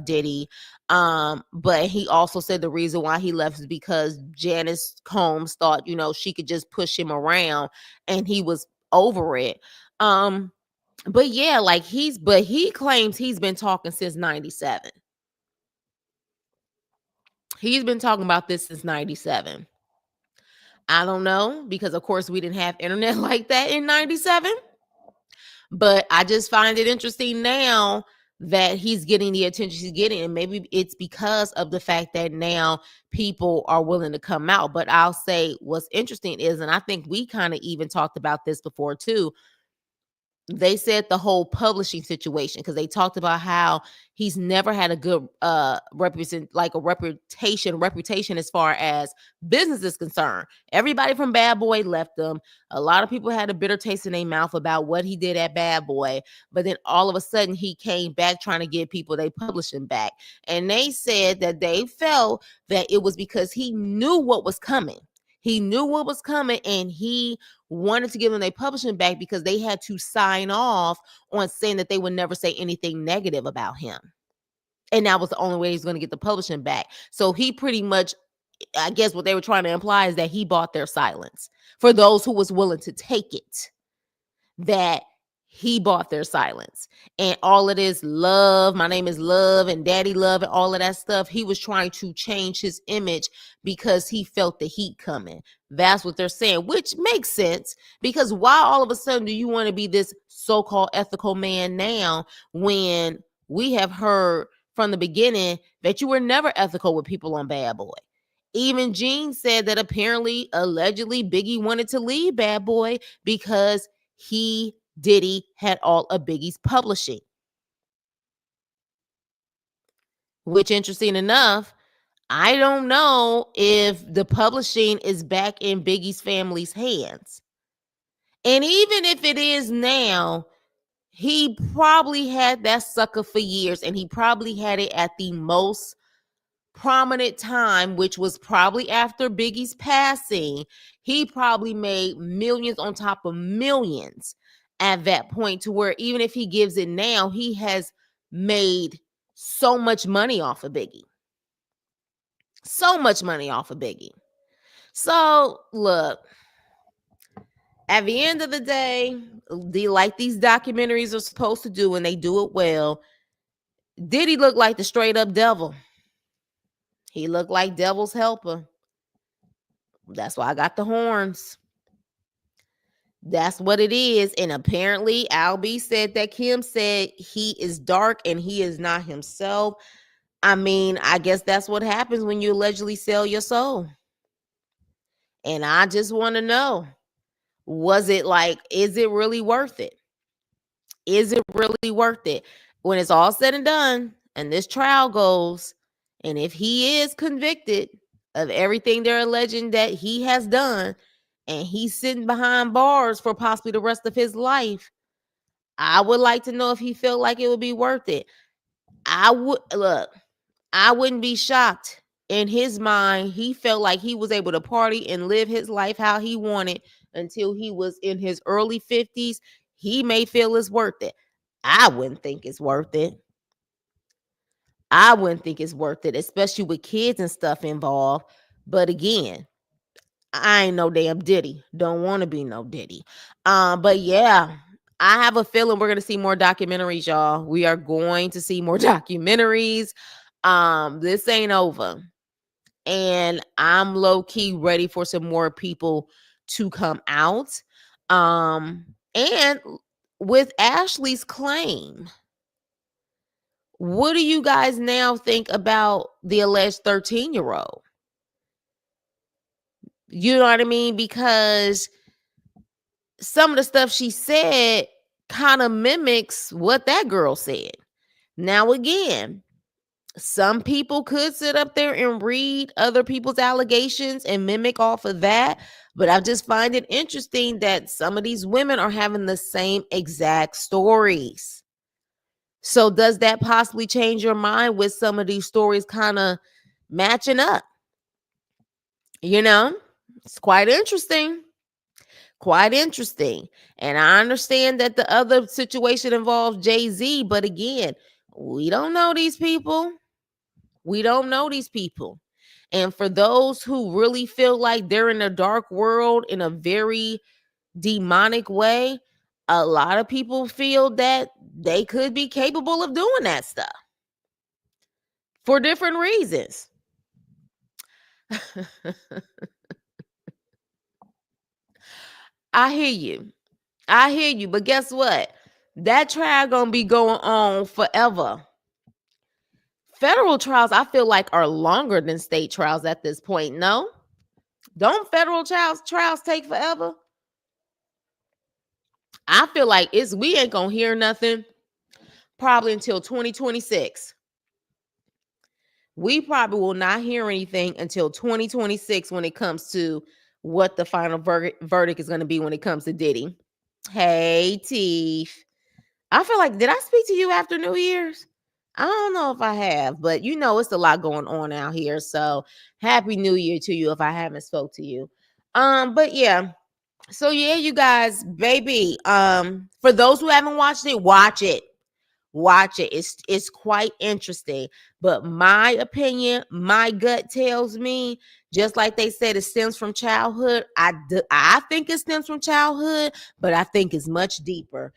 Diddy. But he also said the reason why he left is because Janice Combs thought, she could just push him around and he was over it. But yeah, he claims he's been talking since 97. He's been talking about this since 97. I don't know, because of course we didn't have internet like that in 97. But I just find it interesting now that he's getting the attention he's getting. And maybe it's because of the fact that now people are willing to come out. But I'll say what's interesting is, and I think we kind of even talked about this before too, they said the whole publishing situation, because they talked about how he's never had a good reputation as far as business is concerned. Everybody from Bad Boy left him. A lot of people had a bitter taste in their mouth about what he did at Bad Boy, but then all of a sudden he came back trying to give people they publishing back. And they said that they felt that it was because he knew what was coming. He knew what was coming, and he wanted to give them their publishing back because they had to sign off on saying that they would never say anything negative about him. And that was the only way he's going to get the publishing back. So he pretty much, I guess what they were trying to imply is that he bought their silence for those who was willing to take it. That he bought their silence. And all it is love. My name is Love and Daddy Love and all of that stuff. He was trying to change his image because he felt the heat coming. That's what they're saying, which makes sense, because why all of a sudden do you want to be this so-called ethical man now when we have heard from the beginning that you were never ethical with people on Bad Boy? Even Gene said that allegedly, Biggie wanted to leave Bad Boy because Diddy had all of Biggie's publishing. Which, interesting enough, I don't know if the publishing is back in Biggie's family's hands. And even if it is now, he probably had that sucker for years, and he probably had it at the most prominent time, which was probably after Biggie's passing. He probably made millions on top of millions at that point, to where even if he gives it now, he has made so much money off of Biggie. So much money off of Biggie. So look, at the end of the day, like these documentaries are supposed to do, and they do it well, Diddy looked like the straight up devil. He looked like devil's helper. That's why I got the horns. That's what it is. And apparently, Albie said that Kim said he is dark and he is not himself. I mean, I guess that's what happens when you allegedly sell your soul. And I just want to know, is it really worth it? Is it really worth it? When it's all said and done and this trial goes, and if he is convicted of everything they're alleging that he has done, and he's sitting behind bars for possibly the rest of his life, I would like to know if he felt like it would be worth it. I wouldn't be shocked. In his mind, he felt like he was able to party and live his life how he wanted until he was in his early 50s, he may feel it's worth it. I wouldn't think it's worth it. I wouldn't think it's worth it, especially with kids and stuff involved. But again, I ain't no damn Diddy. Don't want to be no Diddy. But yeah, I have a feeling we're gonna see more documentaries, y'all. We are going to see more documentaries. This ain't over. And I'm low key ready for some more people to come out. And with Ashley's claim, what do you guys now think about the alleged 13-year-old? You know what I mean? Because some of the stuff she said kind of mimics what that girl said. Now, again, some people could sit up there and read other people's allegations and mimic off of that. But I just find it interesting that some of these women are having the same exact stories. So does that possibly change your mind with some of these stories kind of matching up? You know, it's quite interesting. Quite interesting. And I understand that the other situation involves Jay-Z, but again, we don't know these people. We don't know these people. And for those who really feel like they're in a dark world in a very demonic way, a lot of people feel that they could be capable of doing that stuff for different reasons. I hear you. I hear you. But guess what? That trial gonna be going on forever. Federal trials, I feel like, are longer than state trials at this point. No? Don't federal trials take forever? I feel like we ain't gonna hear nothing probably until 2026. We probably will not hear anything until 2026 when it comes to what the final verdict is going to be when it comes to Diddy. Hey, Teeth. I feel like, did I speak to you after New Year's? I don't know if I have, but you know it's a lot going on out here. So happy New Year to you if I haven't spoke to you. But yeah. So yeah, you guys, baby. For those who haven't watched it, watch it. Watch it. It's quite interesting. But my opinion, my gut tells me, just like they said, it stems from childhood. I think it stems from childhood, but I think it's much deeper.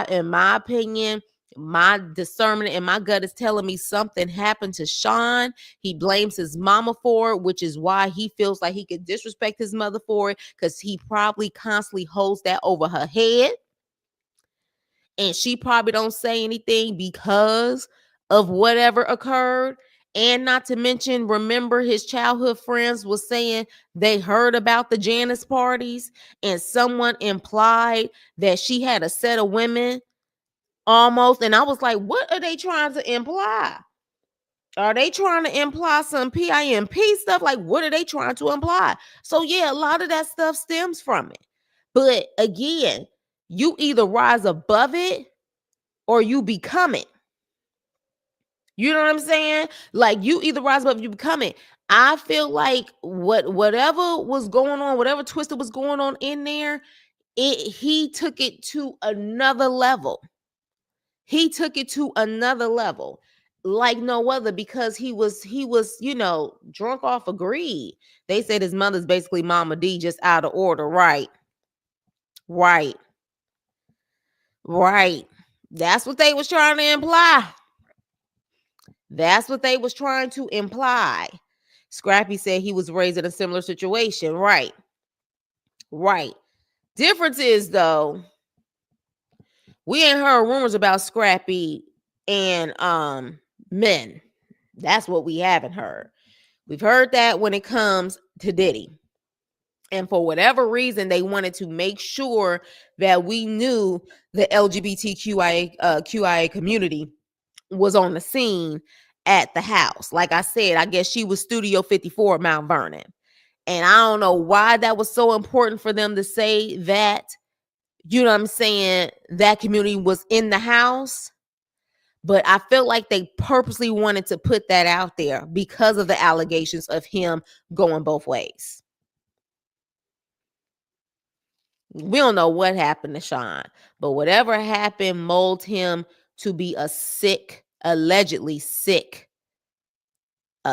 In my opinion, my discernment and my gut is telling me something happened to Sean. He blames his mama for it, which is why he feels like he could disrespect his mother for it, because he probably constantly holds that over her head. And she probably don't say anything because of whatever occurred. And not to mention, remember, his childhood friends was saying they heard about the Janice parties, and someone implied that she had a set of women almost. And I was like, what are they trying to imply? Are they trying to imply some PIMP stuff? Like, what are they trying to imply? So yeah, a lot of that stuff stems from it. But again, you either rise above it or you become it. You know what I'm saying? Like, you either rise above, you become it. I feel like whatever was going on, whatever twisted was going on in there, he took it to another level. He took it to another level like no other, because he was, drunk off of greed. They said his mother's basically Mama D, just out of order. Right. Right. Right. That's what they was trying to imply. That's what they was trying to imply. Scrappy said he was raised in a similar situation. Right. Right. Difference is, though, we ain't heard rumors about Scrappy and men. That's what we haven't heard. We've heard that when it comes to Diddy. And for whatever reason, they wanted to make sure that we knew the LGBTQIA community was on the scene at the house. Like I said, I guess she was Studio 54 at Mount Vernon. And I don't know why that was so important for them to say that, you know what I'm saying, that community was in the house. But I felt like they purposely wanted to put that out there because of the allegations of him going both ways. We don't know what happened to Sean, but whatever happened molded him to be a sick, allegedly sick,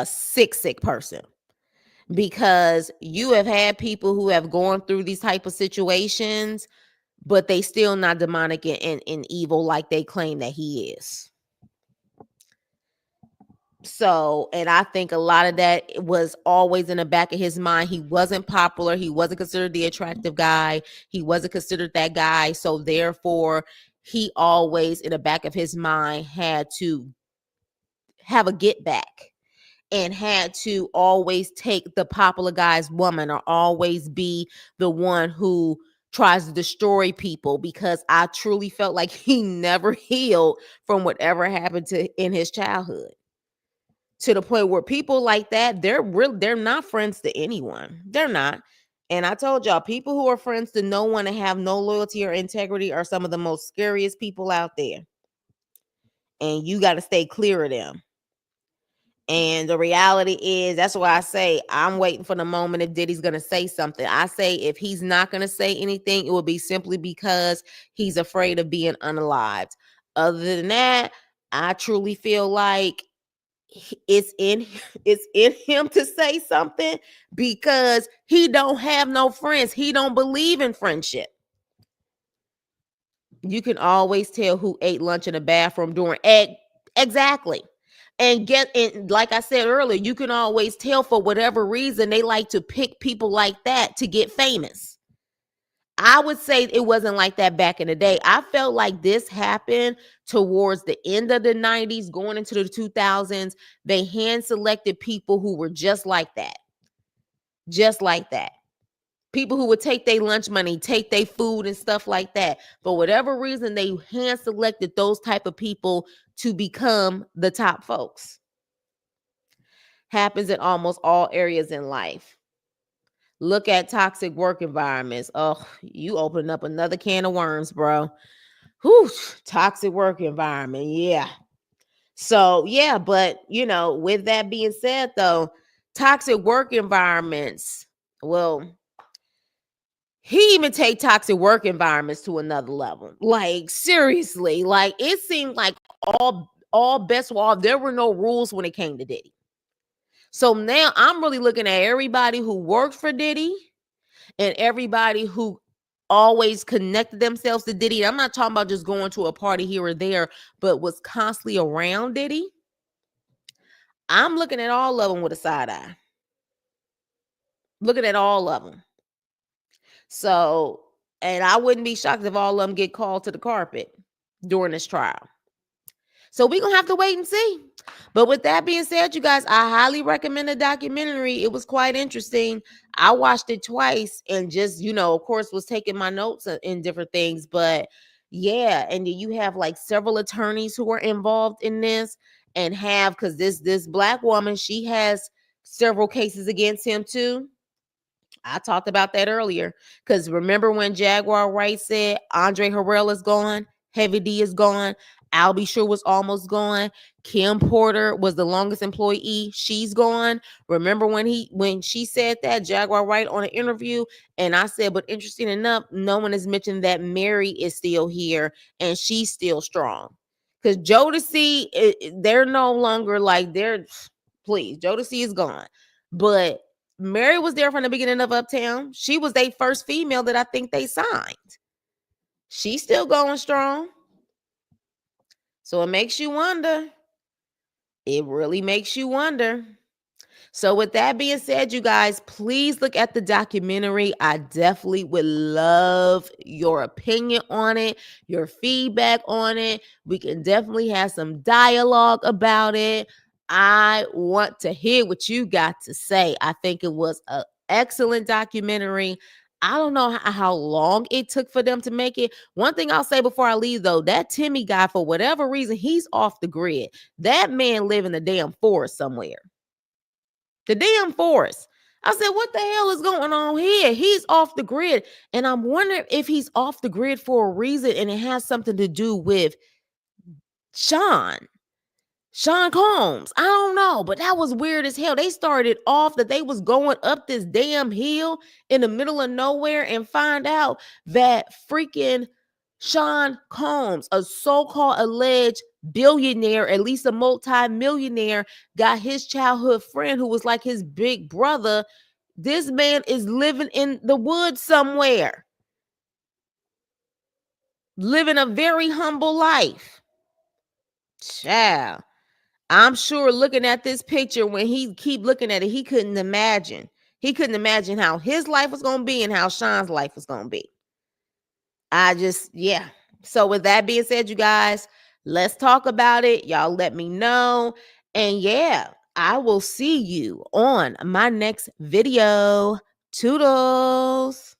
sick person. Because you have had people who have gone through these type of situations, but they still not demonic and evil like they claim that he is. So, and I think a lot of that was always in the back of his mind. He wasn't popular. He wasn't considered the attractive guy. He wasn't considered that guy. So therefore, he always in the back of his mind had to have a get back and had to always take the popular guy's woman or always be the one who tries to destroy people, because I truly felt like he never healed from whatever happened to in his childhood, to the point where people like that, they're not friends to anyone. They're not. And I told y'all, people who are friends to no one and have no loyalty or integrity are some of the most scariest people out there. And you got to stay clear of them. And the reality is, that's why I say I'm waiting for the moment if Diddy's going to say something. I say if he's not going to say anything, it will be simply because he's afraid of being unalived. Other than that, I truly feel like it's in it's in him to say something, because he don't have no friends. He don't believe in friendship. You can always tell who ate lunch in the bathroom during exactly. And like I said earlier, you can always tell for whatever reason they like to pick people like that to get famous. I would say it wasn't like that back in the day. I felt like this happened towards the end of the 90s, going into the 2000s. They hand selected people who were just like that. Just like that. People who would take their lunch money, take their food and stuff like that. For whatever reason, they hand selected those type of people to become the top folks. Happens in almost all areas in life. Look at toxic work environments. Oh, you open up another can of worms, bro. Whew, toxic work environment. Yeah. So, yeah, but with that being said, though, toxic work environments, well, he even take toxic work environments to another level. Like, seriously, like it seemed like all bets were off. There were no rules when it came to Diddy. So now I'm really looking at everybody who worked for Diddy and everybody who always connected themselves to Diddy. I'm not talking about just going to a party here or there, but was constantly around Diddy. I'm looking at all of them with a side eye. Looking at all of them. So, and I wouldn't be shocked if all of them get called to the carpet during this trial. So we're going to have to wait and see. But with that being said, you guys, I highly recommend the documentary. It was quite interesting. I watched it twice and just, of course, was taking my notes in different things. But yeah, and you have like several attorneys who are involved in this and because this Black woman, she has several cases against him too. I talked about that earlier, because remember when Jaguar Wright said Andre Harrell is gone, Heavy D is gone, Al B. Sure was almost gone, Kim Porter was the longest employee, she's gone. Remember when she said that, Jaguar Wright, on an interview, and I said, but interesting enough, no one has mentioned that Mary is still here and she's still strong. Because Jodeci, they're no longer like please, Jodeci is gone, but Mary was there from the beginning of Uptown. She was their first female that I think they signed. She's still going strong. So it makes you wonder. It really makes you wonder. So with that being said, you guys, please look at the documentary. I definitely would love your opinion on it, your feedback on it. We can definitely have some dialogue about it. I want to hear what you got to say. I think it was an excellent documentary. I don't know how long it took for them to make it. One thing I'll say before I leave, though, that Timmy guy, for whatever reason, he's off the grid. That man live in the damn forest somewhere. The damn forest. I said, what the hell is going on here? He's off the grid. And I'm wondering if he's off the grid for a reason and it has something to do with Sean. Sean Combs. I don't know, but that was weird as hell. They started off that they was going up this damn hill in the middle of nowhere and find out that freaking Sean Combs, a so-called alleged billionaire, at least a multi-millionaire, got his childhood friend who was like his big brother. This man is living in the woods somewhere, living a very humble life. Child. I'm sure looking at this picture, when he keep looking at it, he couldn't imagine. He couldn't imagine how his life was going to be and how Sean's life was going to be. Yeah. So with that being said, you guys, let's talk about it. Y'all let me know. And yeah, I will see you on my next video. Toodles.